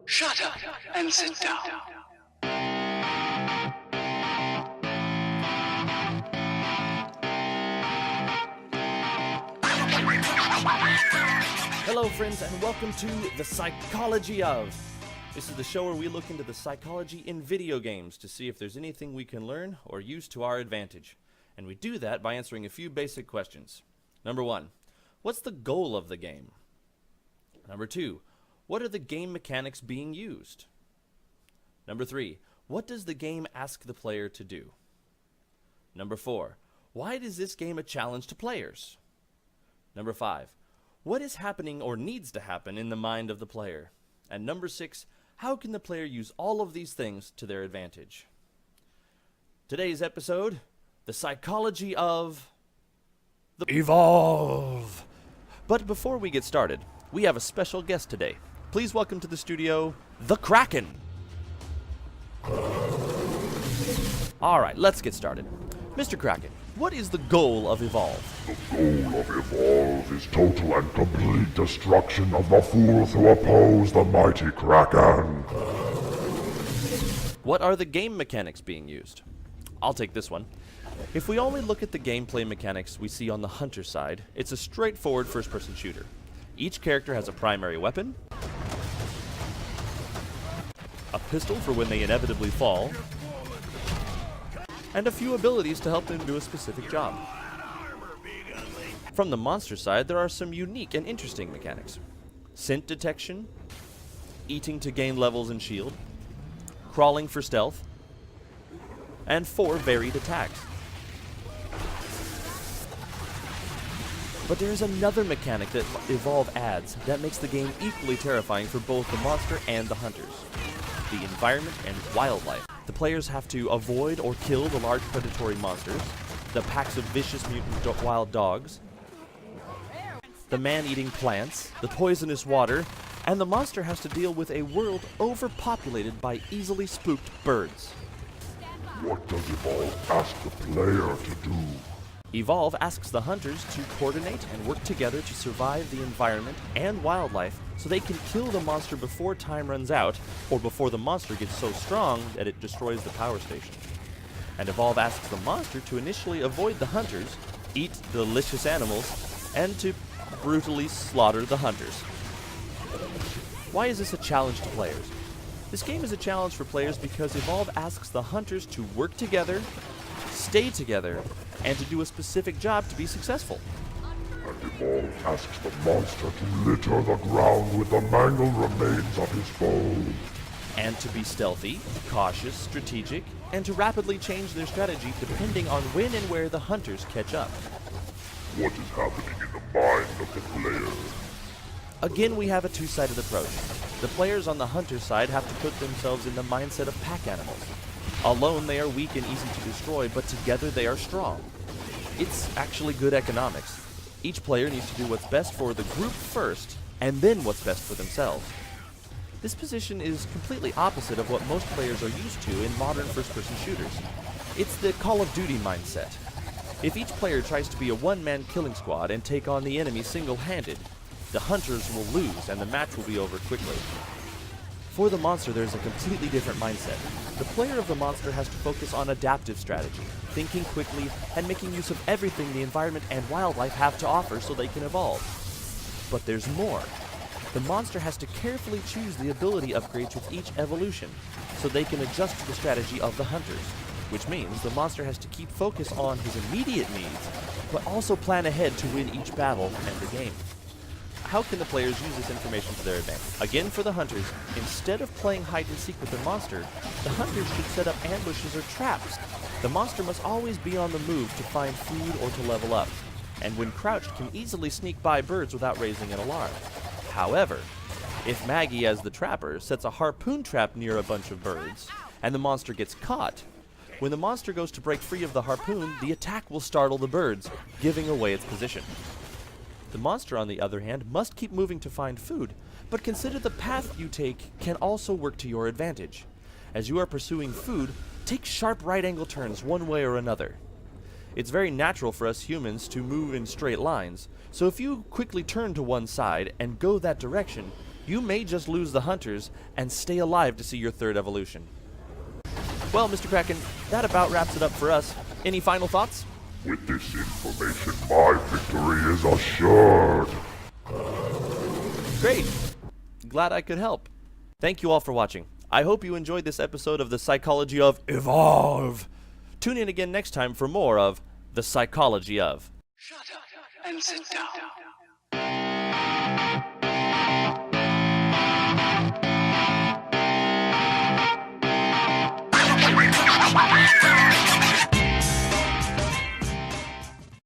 Shut up and sit down. Hello friends and welcome to The Psychology Of. This is the show where we look into the psychology in video games to see if there's anything we can learn or use to our advantage. And we do that by answering a few basic questions. Number 1, what's the goal of the game? Number 2, what are the game mechanics being used? Number 3, what does the game ask the player to do? Number 4, why is this game a challenge to players? Number 5, what is happening or needs to happen in the mind of the player? And number 6, how can the player use all of these things to their advantage? Today's episode, the psychology of the Evolve. But before we get started, we have a special guest today. Please welcome to the studio, the Kraken. Alright, let's get started. Mr. Kraken, what is the goal of Evolve? The goal of Evolve is total and complete destruction of the fools who oppose the mighty Kraken. What are the game mechanics being used? I'll take this one. If we only look at the gameplay mechanics we see on the hunter side, it's a straightforward first-person shooter. Each character has a primary weapon, a pistol for when they inevitably fall, and a few abilities to help them do a specific job. From the monster side, there are some unique and interesting mechanics. Scent detection, eating to gain levels and shield, crawling for stealth, and 4 varied attacks. But there is another mechanic that Evolve adds that makes the game equally terrifying for both the monster and the hunters: the environment and wildlife. The players have to avoid or kill the large predatory monsters, the packs of vicious mutant wild dogs, the man-eating plants, the poisonous water, and the monster has to deal with a world overpopulated by easily spooked birds. What does Evolve ask the player to do? Evolve asks the hunters to coordinate and work together to survive the environment and wildlife so they can kill the monster before time runs out or before the monster gets so strong that it destroys the power station. And Evolve asks the monster to initially avoid the hunters, eat delicious animals, and to brutally slaughter the hunters. Why is this a challenge to players? This game is a challenge for players because Evolve asks the hunters to work together, stay together, and to do a specific job to be successful. And Evolve asks the monster to litter the ground with the mangled remains of his foe. And to be stealthy, cautious, strategic, and to rapidly change their strategy depending on when and where the hunters catch up. What is happening in the mind of the player? Again, we have a two-sided approach. The players on the hunter side have to put themselves in the mindset of pack animals. Alone, they are weak and easy to destroy, but together they are strong. It's actually good economics. Each player needs to do what's best for the group first, and then what's best for themselves. This position is completely opposite of what most players are used to in modern first-person shooters. It's the Call of Duty mindset. If each player tries to be a one-man killing squad and take on the enemy single-handed, the hunters will lose and the match will be over quickly. For the monster, there's a completely different mindset. The player of the monster has to focus on adaptive strategy, thinking quickly, and making use of everything the environment and wildlife have to offer so they can evolve. But there's more. The monster has to carefully choose the ability upgrades with each evolution, so they can adjust to the strategy of the hunters, which means the monster has to keep focus on his immediate needs, but also plan ahead to win each battle and the game. How can the players use this information to their advantage? Again, for the hunters, instead of playing hide and seek with the monster, the hunters should set up ambushes or traps. The monster must always be on the move to find food or to level up, and when crouched can easily sneak by birds without raising an alarm. However, if Maggie, as the trapper, sets a harpoon trap near a bunch of birds, and the monster gets caught, when the monster goes to break free of the harpoon, the attack will startle the birds, giving away its position. The monster, on the other hand, must keep moving to find food, but consider the path you take can also work to your advantage. As you are pursuing food, take sharp right-angle turns one way or another. It's very natural for us humans to move in straight lines, so if you quickly turn to one side and go that direction, you may just lose the hunters and stay alive to see your third evolution. Well, Mr. Kraken, that about wraps it up for us. Any final thoughts? With this information, my victory is assured. Great. Glad I could help. Thank you all for watching. I hope you enjoyed this episode of The Psychology of Evolve. Tune in again next time for more of The Psychology of. Shut up and sit down.